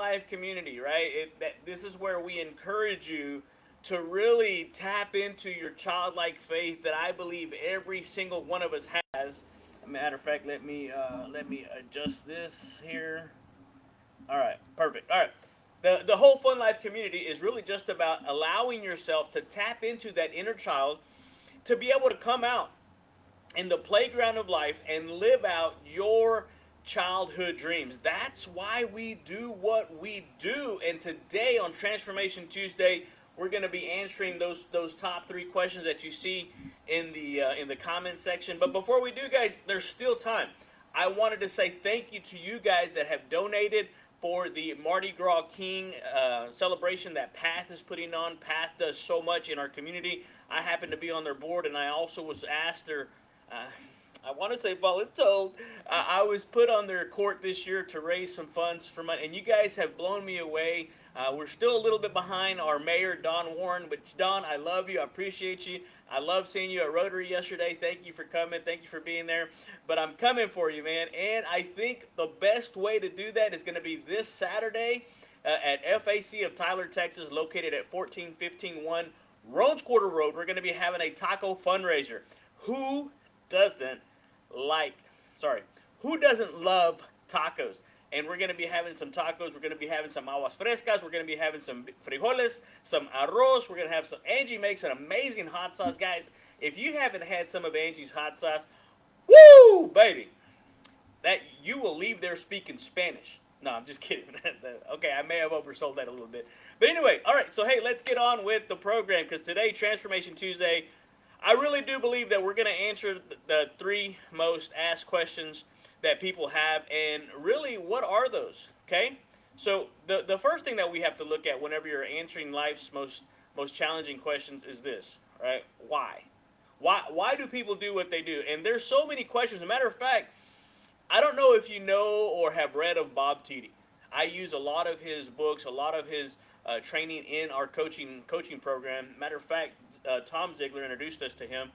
FuNLiFe community, right? This is where we encourage you to really tap into your childlike faith that I believe every single one of us has. Matter of fact, let me adjust this here. All right, perfect. All right. The whole FuNLiFe community is really just about allowing yourself to tap into that inner child to be able to come out in the playground of life and live out your childhood dreams. That's why we do what we do. And today on Transformation Tuesday, we're going to be answering those top three questions that you see in the comment section. But before we do, guys, there's still time. I wanted to say thank you to you guys that have donated for the Mardi Gras King celebration that Path is putting on. Path does so much in our community. I happen to be on their board, and I also was asked their uh, I want to say voluntold. I was put on their court this year to raise some funds for money, and you guys have blown me away. We're still a little bit behind our mayor, Don Warren, but Don, I love you. I appreciate you. I love seeing you at Rotary yesterday. Thank you for coming. Thank you for being there. But I'm coming for you, man. And I think the best way to do that is going to be this Saturday at FAC of Tyler, Texas, located at 14151 Roans Quarter Road. We're going to be having a taco fundraiser. Who doesn't like, sorry, who doesn't love tacos? And we're going to be having some tacos. We're going to be having some aguas frescas. We're going to be having some frijoles, some arroz. We're going to have some. Angie makes an amazing hot sauce. Guys, if you haven't had some of Angie's hot sauce, woo, baby, that you will leave there speaking Spanish. No, I'm just kidding. Okay, I may have oversold that a little bit. But anyway, all right, so hey, let's get on with the program because today, Transformation Tuesday, I really do believe that we're going to answer the three most asked questions that people have. And really, what are those? Okay? So the first thing that we have to look at whenever you're answering life's most challenging questions is this, right? Why? Why do people do what they do? And there's so many questions. As a matter of fact, I don't know if you know or have read of Bob Tiede. I use a lot of his books, a lot of his training in our coaching program. Matter of fact, Tom Ziegler introduced us to him,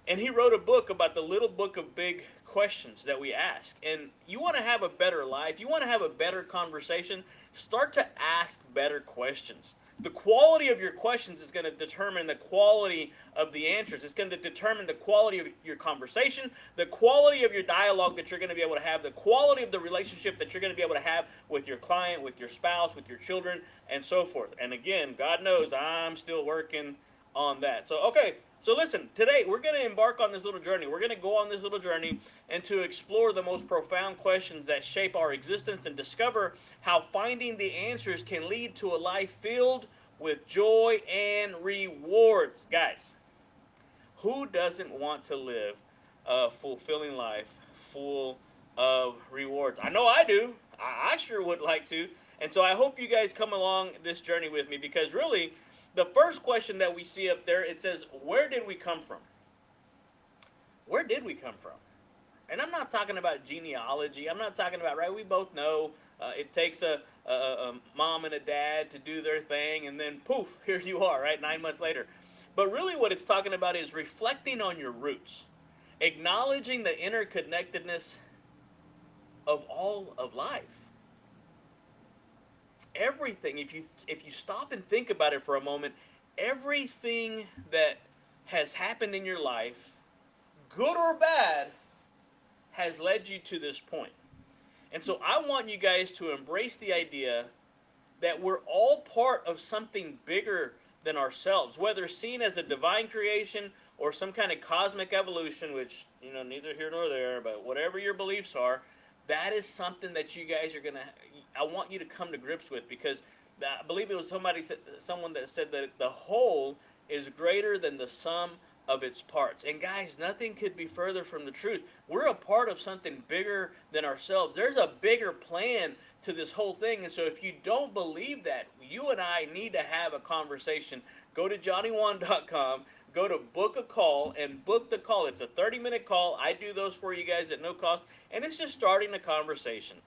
and he wrote a book about the little book of big questions that we ask. And you want to have a better life, you want to have a better conversation, start to ask better questions. The quality of your questions is going to determine the quality of the answers. It's going to determine the quality of your conversation, the quality of your dialogue that you're going to be able to have, the quality of the relationship that you're going to be able to have with your client, with your spouse, with your children, and so forth. And again, God knows I'm still working on that. So, okay. So listen, today we're going to embark on this little journey. We're going to go on this little journey and to explore the most profound questions that shape our existence and discover how finding the answers can lead to a life filled with joy and rewards. Guys, who doesn't want to live a fulfilling life full of rewards? I know I do. I sure would like to. And so I hope you guys come along this journey with me because really, the first question that we see up there, it says, where did we come from? Where did we come from? And I'm not talking about genealogy. I'm not talking about, right, we both know it takes a mom and a dad to do their thing, and then poof, here you are, right, 9 months later. But really what it's talking about is reflecting on your roots, acknowledging the interconnectedness of all of life. Everything, if you stop and think about it for a moment, everything that has happened in your life, good or bad, has led you to this point. And so I want you guys to embrace the idea that we're all part of something bigger than ourselves, whether seen as a divine creation or some kind of cosmic evolution, which, neither here nor there, but whatever your beliefs are, that is something that you guys are going to, I want you to come to grips with because I believe it was someone that said that the whole is greater than the sum of its parts. And guys, nothing could be further from the truth. We're a part of something bigger than ourselves. There's a bigger plan to this whole thing. And so if you don't believe that, you and I need to have a conversation. Go to johnnywan.com, go to book a call and book the call. It's a 30-minute call. I do those for you guys at no cost. And it's just starting a conversation.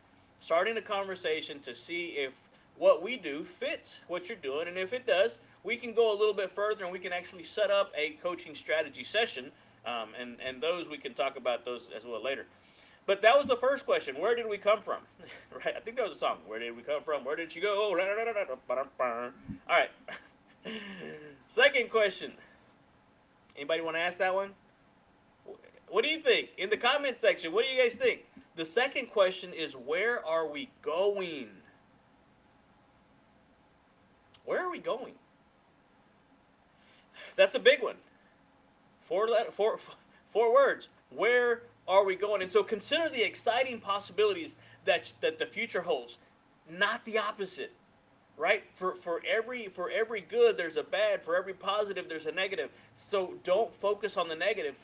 Starting a conversation to see if what we do fits what you're doing. And if it does, we can go a little bit further and we can actually set up a coaching strategy session. And those, we can talk about those as well later. But that was the first question. Where did we come from? Right? I think that was a song. Where did we come from? Where did you go? All right. Second question. Anybody want to ask that one? What do you think? In the comment section, what do you guys think? The second question is, where are we going? Where are we going? That's a big one. Four words. Where are we going? And so consider the exciting possibilities that the future holds, not the opposite. Right? For every good there's a bad, for every positive there's a negative. So don't focus on the negative.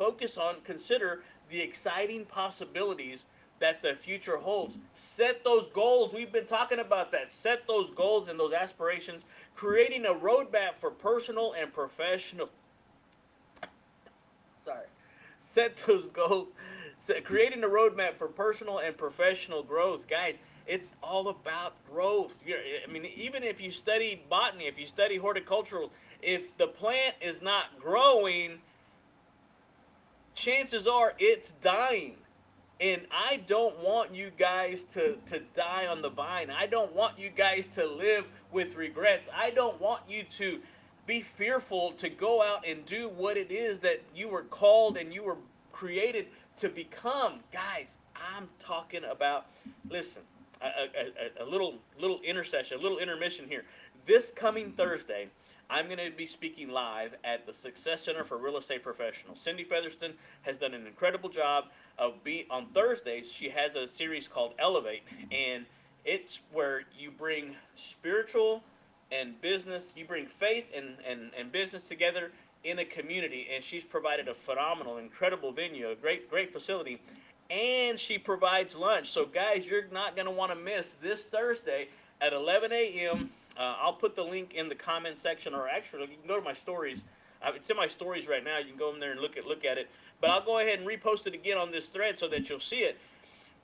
Consider the exciting possibilities that the future holds. Set those goals. We've been talking about that. Set those goals and those aspirations, creating a roadmap for personal and professional. Sorry. Set those goals. Creating a roadmap for personal and professional growth. Guys, it's all about growth. I mean, even if you study botany, if you study horticultural, if the plant is not growing, chances are it's dying. And I don't want you guys to die on the vine. I don't want you guys to live with regrets. I don't want you to be fearful to go out and do what it is that you were called and you were created to become. Guys, I'm talking about, listen, a little intercession, a little intermission here. This coming Thursday, I'm going to be speaking live at the Success Center for Real Estate Professionals. Cindy Featherston has done an incredible job of on Thursdays. She has a series called Elevate, and it's where you bring spiritual and business, you bring faith and business together in a community. And she's provided a phenomenal, incredible venue, a great facility. And she provides lunch. So guys, you're not going to want to miss this Thursday at 11 a.m. I'll put the link in the comment section, or actually you can go to my stories. It's in my stories right now. You can go in there and look at it. But I'll go ahead and repost it again on this thread so that you'll see it.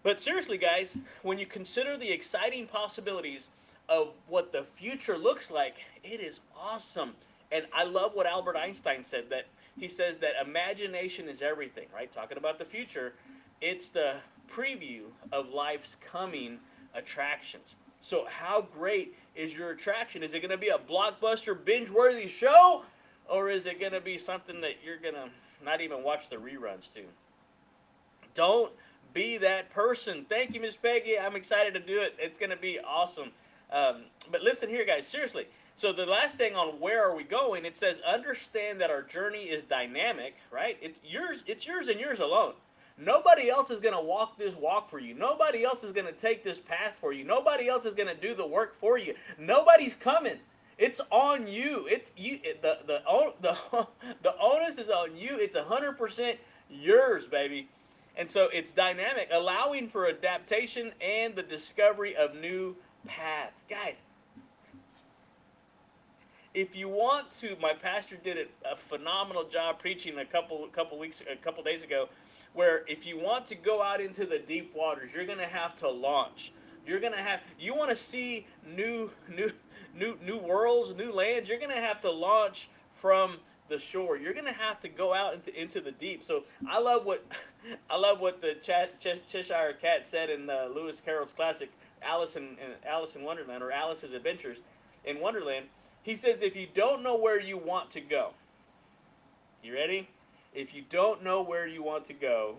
But seriously, guys, when you consider the exciting possibilities of what the future looks like, it is awesome. And I love what Albert Einstein said, that he says that imagination is everything, right? Talking about the future, it's the preview of life's coming attractions. So how great is your attraction? Is it going to be a blockbuster, binge-worthy show? Or is it going to be something that you're going to not even watch the reruns to? Don't be that person. Thank you, Miss Peggy. I'm excited to do it. It's going to be awesome. But listen here, guys, seriously. So the last thing on where are we going, it says, understand that our journey is dynamic, right? It's yours and yours alone. Nobody else is going to walk this walk for you. Nobody else is going to take this path for you. Nobody else is going to do the work for you. Nobody's coming. It's on you. It's you. The onus is on you. It's 100% yours, baby. And so it's dynamic, allowing for adaptation and the discovery of new paths. Guys, if you want to, my pastor did a phenomenal job preaching a couple days ago, where if you want to go out into the deep waters, you're going to have to launch. You want to see new worlds, new lands, you're going to have to launch from the shore. You're going to have to go out into the deep. So I love what the Cheshire Cat said in Lewis Carroll's classic Alice in Wonderland, or Alice's Adventures in Wonderland. He says, if you don't know where you want to go, you ready? If you don't know where you want to go,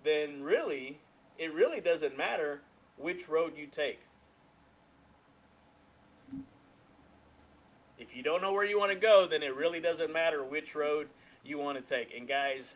then it really doesn't matter which road you take. If you don't know where you want to go, then it really doesn't matter which road you want to take. And guys,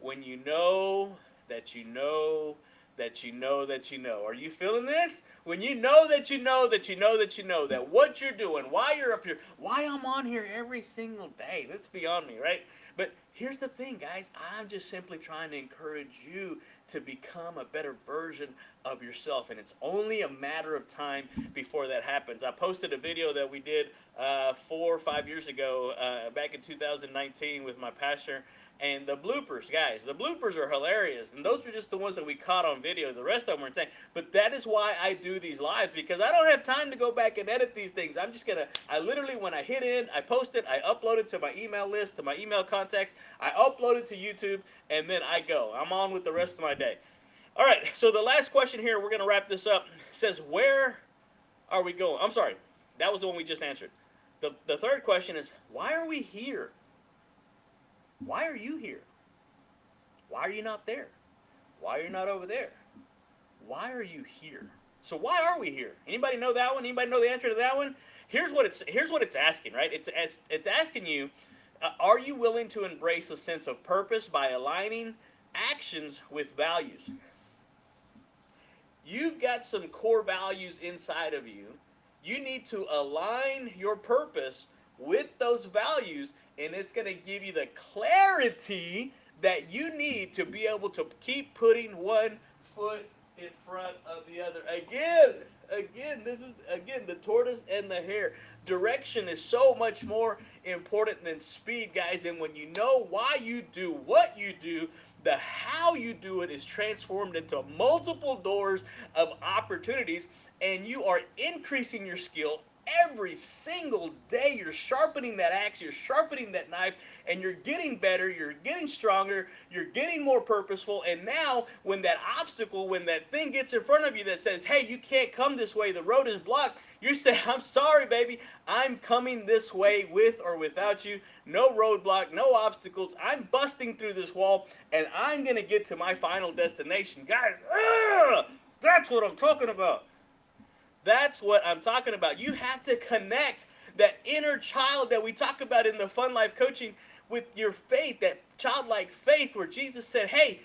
when you know that you know that you know that you know. Are you feeling this? When you know that you know that you know that you know that what you're doing, why you're up here, why I'm on here every single day. That's beyond me, right? But here's the thing, guys. I'm just simply trying to encourage you to become a better version of yourself. And it's only a matter of time before that happens. I posted a video that we did 4 or 5 years ago, back in 2019 with my pastor. And the bloopers, guys, the bloopers are hilarious. And those were just the ones that we caught on video. The rest of them were insane. But that is why I do these lives, because I don't have time to go back and edit these things. I literally, when I hit in, I post it, I upload it to my email list, to my email contacts, I upload it to YouTube, and then I go. I'm on with the rest of my day. All right, so the last question here, we're going to wrap this up. It says, where are we going? I'm sorry, that was the one we just answered. The third question is, why are we here? Why are you here? Why are you not there? Why are you not over there? Why are you here? So why are we here? Anybody know that one? Anybody know the answer to that one? Here's what it's asking, right? It's asking you, are you willing to embrace a sense of purpose by aligning actions with values? You've got some core values inside of you. You need to align your purpose with those values, and it's going to give you the clarity that you need to be able to keep putting one foot in front of the other. This is the tortoise and the hare. Direction is so much more important than speed, guys. And when you know why you do what you do, the how you do it is transformed into multiple doors of opportunities, and you are increasing your skill every single day. You're sharpening that axe, you're sharpening that knife, and you're getting better, you're getting stronger, you're getting more purposeful. And now when that obstacle, when that thing gets in front of you that says, hey, you can't come this way, the road is blocked, you say, I'm sorry, baby, I'm coming this way with or without you. No roadblock, no obstacles. I'm busting through this wall, and I'm going to get to my final destination. Guys, that's what I'm talking about. That's what I'm talking about. You have to connect that inner child that we talk about in the FuNLiFe coaching with your faith, that childlike faith where Jesus said, hey,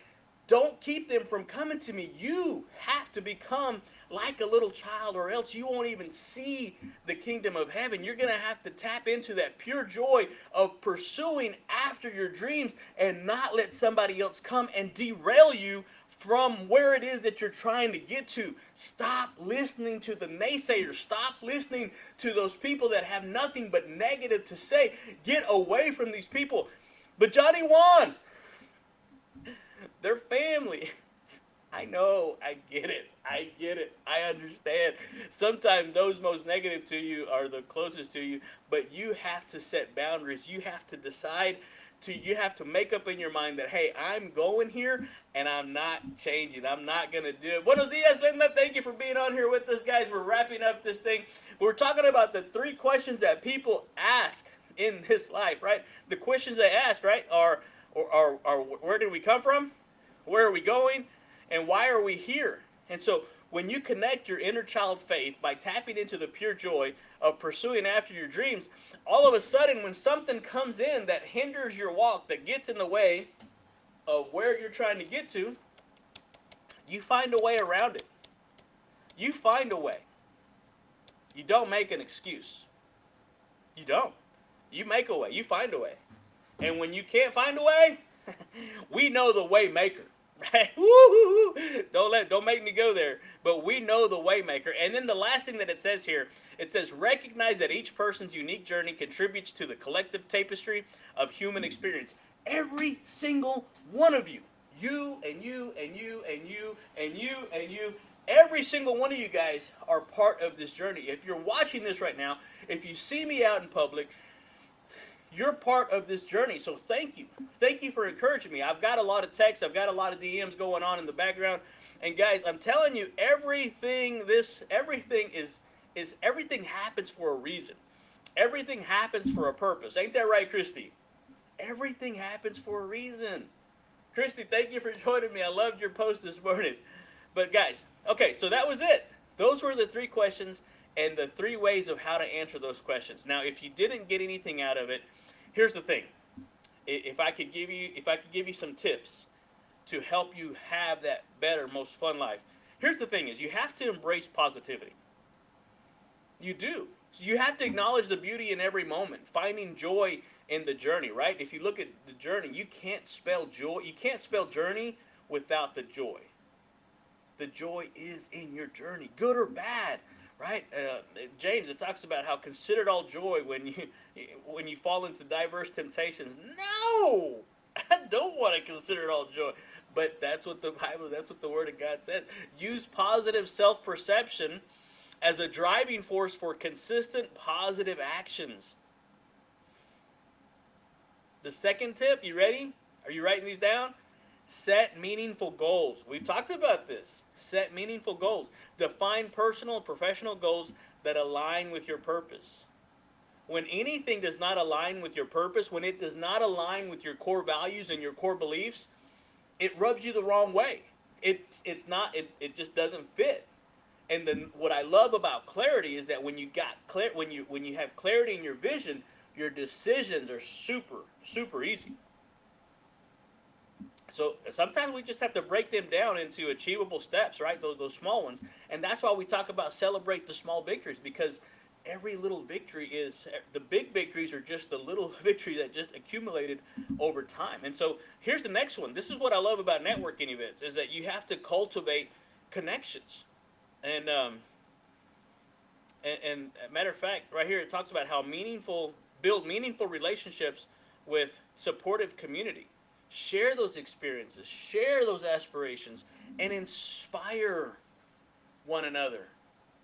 don't keep them from coming to me. You have to become like a little child, or else you won't even see the kingdom of heaven. You're going to have to tap into that pure joy of pursuing after your dreams and not let somebody else come and derail you from where it is that you're trying to get to. Stop listening to the naysayers. Stop listening to those people that have nothing but negative to say. Get away from these people. But Johnny won. They're family. I know. I get it. I understand. Sometimes those most negative to you are the closest to you, but you have to set boundaries. You have to decide you have to make up in your mind that, hey, I'm going here and I'm not changing. I'm not going to do it. Buenos dias, Linda. Thank you for being on here with us, guys. We're wrapping up this thing. We're talking about the 3 questions that people ask in this life, right? The questions they ask, right, are where did we come from? Where are we going? And why are we here? And so when you connect your inner child faith by tapping into the pure joy of pursuing after your dreams, all of a sudden when something comes in that hinders your walk, that gets in the way of where you're trying to get to, you find a way around it. You find a way. You don't make an excuse. You don't. You make a way. You find a way. And when you can't find a way, we know the way maker. Right? Woo-hoo-hoo. Don't make me go there. But we know the way maker. And then the last thing that it says here, it says recognize that each person's unique journey contributes to the collective tapestry of human experience. Every single one of you. You and you and you and you and you and you. Every single one of you guys are part of this journey. If you're watching this right now, if you see me out in public, you're part of this journey. So thank you. Thank you for encouraging me. I've got a lot of texts. I've got a lot of DMs going on in the background. And guys, I'm telling you, everything happens for a reason. Everything happens for a purpose. Ain't that right, Christy? Everything happens for a reason. Christy, thank you for joining me. I loved your post this morning. But guys, okay, so that was it. Those were the 3 questions and the 3 ways of how to answer those questions. Now, if you didn't get anything out of it, here's the thing. If I could give you some tips to help you have that better, most fun life. Here's the thing is you have to embrace positivity. You do. So you have to acknowledge the beauty in every moment, finding joy in the journey, right? If you look at the journey, you can't spell joy. You can't spell journey without the joy. The joy is in your journey, good or bad. Right, James, it talks about how consider it all joy when you fall into diverse temptations. No, I don't want to consider it all joy, but that's what the Bible, that's what the Word of God says. Use positive self-perception as a driving force for consistent positive actions. The second tip, you ready? Are you writing these down? Set meaningful goals. We've talked about this. Set meaningful goals. Define personal and professional goals that align with your purpose. When anything does not align with your purpose, when it does not align with your core values and your core beliefs, it rubs you the wrong way. It's not it just doesn't fit. And then what I love about clarity is that when you got when you have clarity in your vision, your decisions are super easy. So sometimes we just have to break them down into achievable steps, right? Those small ones. And that's why we talk about celebrate the small victories, because every little victory is the big victories are just the little victories that just accumulated over time. And so here's the next one. This is what I love about networking events is that you have to cultivate connections. And and matter of fact, right here it talks about how build meaningful relationships with supportive community. Share those experiences, share those aspirations, and inspire one another.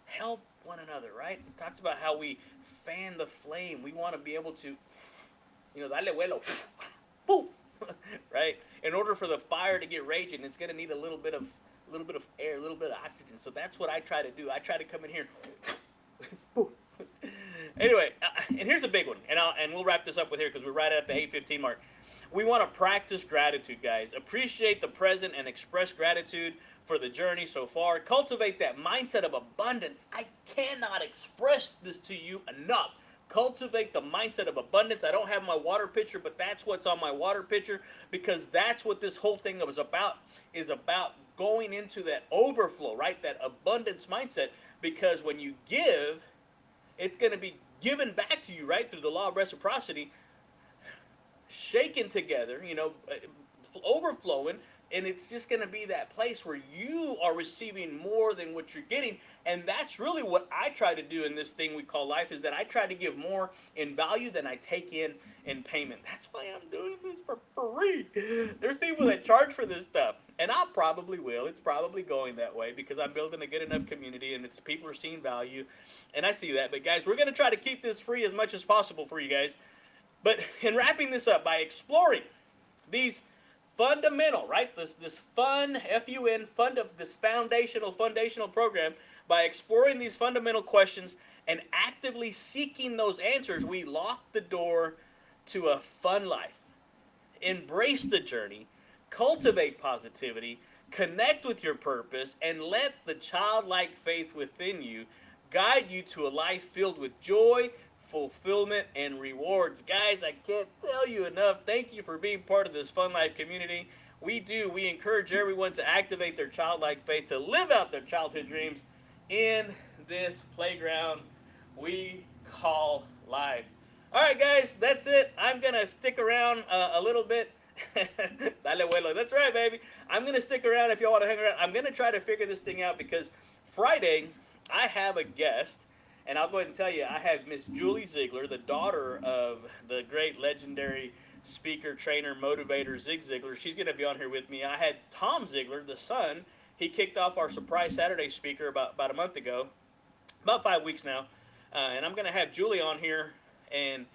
Help one another, right? It talks about how we fan the flame. We want to be able to, dale vuelo, poof, right? In order for the fire to get raging, it's going to need a little bit of air, a little bit of oxygen. So that's what I try to do. I try to come in here, poof. Anyway, and here's a big one, and we'll wrap this up with here because we're right at the 8:15 mark. We want to practice gratitude, guys. Appreciate the present and express gratitude for the journey so far. Cultivate that mindset of abundance. I cannot express this to you enough. Cultivate the mindset of abundance. I don't have my water pitcher, but that's what's on my water pitcher because that's what this whole thing is about going into that overflow, right? That abundance mindset because when you give, it's going to be given back to you, right? Through the law of reciprocity, shaken together, overflowing, and it's just going to be that place where you are receiving more than what you're getting. And that's really what I try to do in this thing we call life, is that I try to give more in value than I take in payment. That's why I'm doing this for free. There's people that charge for this stuff, and I probably will. It's probably going that way because I'm building a good enough community and it's people are seeing value, and I see that. But guys, we're going to try to keep this free as much as possible for you guys. But in wrapping this up, by exploring these fundamental, right? This fun, F-U-N, fund of this foundational program, by exploring these fundamental questions and actively seeking those answers, we lock the door to a fun life. Embrace the journey, cultivate positivity, connect with your purpose, and let the childlike faith within you guide you to a life filled with joy, fulfillment, and rewards. Guys, I can't tell you enough. Thank you for being part of this FuNLiFe community. We encourage everyone to activate their childlike faith, to live out their childhood dreams in this playground we call life. All right, guys, that's it. I'm going to stick around a little bit. Dale vuelo. That's right, baby. I'm going to stick around if y'all want to hang around. I'm going to try to figure this thing out because Friday I have a guest. And I'll go ahead and tell you, I have Miss Julie Ziegler, the daughter of the great legendary speaker, trainer, motivator, Zig Ziglar. She's going to be on here with me. I had Tom Ziegler, the son. He kicked off our Surprise Saturday speaker about a month ago, about 5 weeks now. And I'm going to have Julie on here. And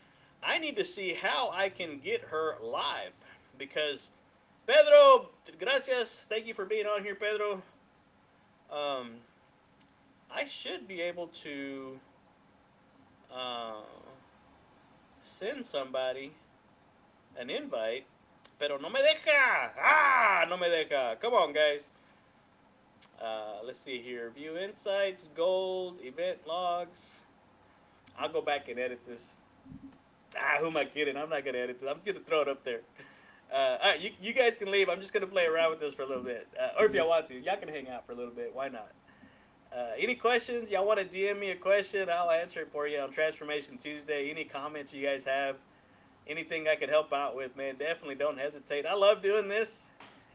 I need to see how I can get her live. Because, Pedro, gracias. Thank you for being on here, Pedro. I should be able to send somebody an invite, pero no me deja. No me deja. Come on, guys. Let's see here. View insights, goals, event logs. I'll go back and edit this. Who am I kidding? I'm not going to edit this. I'm going to throw it up there. All right, you guys can leave. I'm just going to play around with this for a little bit. Or if y'all want to, y'all can hang out for a little bit. Why not? Any questions? Y'all want to DM me a question? I'll answer it for you on Transformation Tuesday. Any comments you guys have? Anything I could help out with, man, definitely don't hesitate. I love doing this.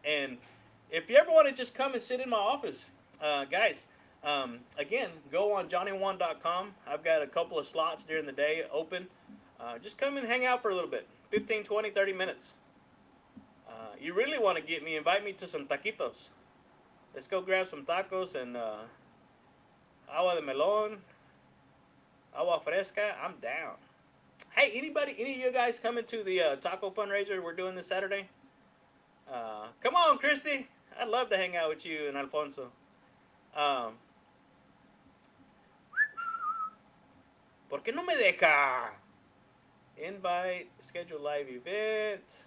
And if you ever want to just come and sit in my office, guys, again, go on johnnywan.com. I've got a couple of slots during the day open. Just come and hang out for a little bit, 15, 20, 30 minutes. You really want to get me, invite me to some taquitos. Let's go grab some tacos and agua de melon, agua fresca. I'm down. Hey, any of you guys coming to the taco fundraiser we're doing this Saturday? Come on, Christy. I'd love to hang out with you and Alfonso. Um, ¿Por qué no me deja? Invite, schedule live event.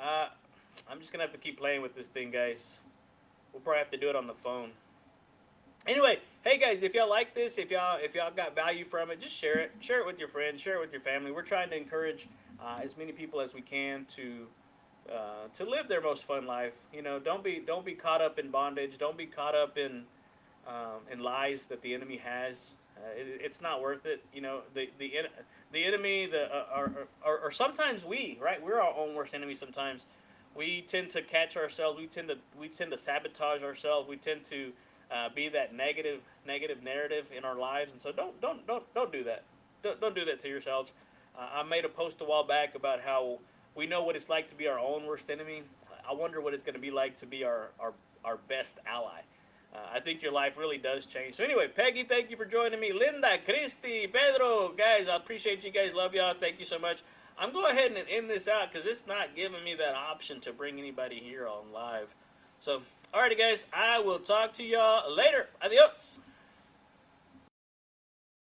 Uh, I'm just gonna have to keep playing with this thing, guys. We'll probably have to do it on the phone. Anyway, hey guys, if y'all like this, if y'all got value from it, just share it with your friends, share it with your family. We're trying to encourage as many people as we can to live their most fun life. You know, don't be caught up in bondage. Don't be caught up in lies that the enemy has. It's not worth it. You know, the enemy, or sometimes right? We're our own worst enemy. Sometimes we tend to catch ourselves. We tend to sabotage ourselves. We tend to be that negative narrative in our lives, and so don't do that. Don't do that to yourselves. I made a post a while back about how we know what it's like to be our own worst enemy. I wonder what it's going to be like to be our best ally. I think your life really does change. So anyway, Peggy, thank you for joining me. Linda, Christy, Pedro, guys, I appreciate you guys. Love y'all. Thank you so much. I'm going ahead and end this out because it's not giving me that option to bring anybody here on live. So, alrighty, guys, I will talk to y'all later. Adios.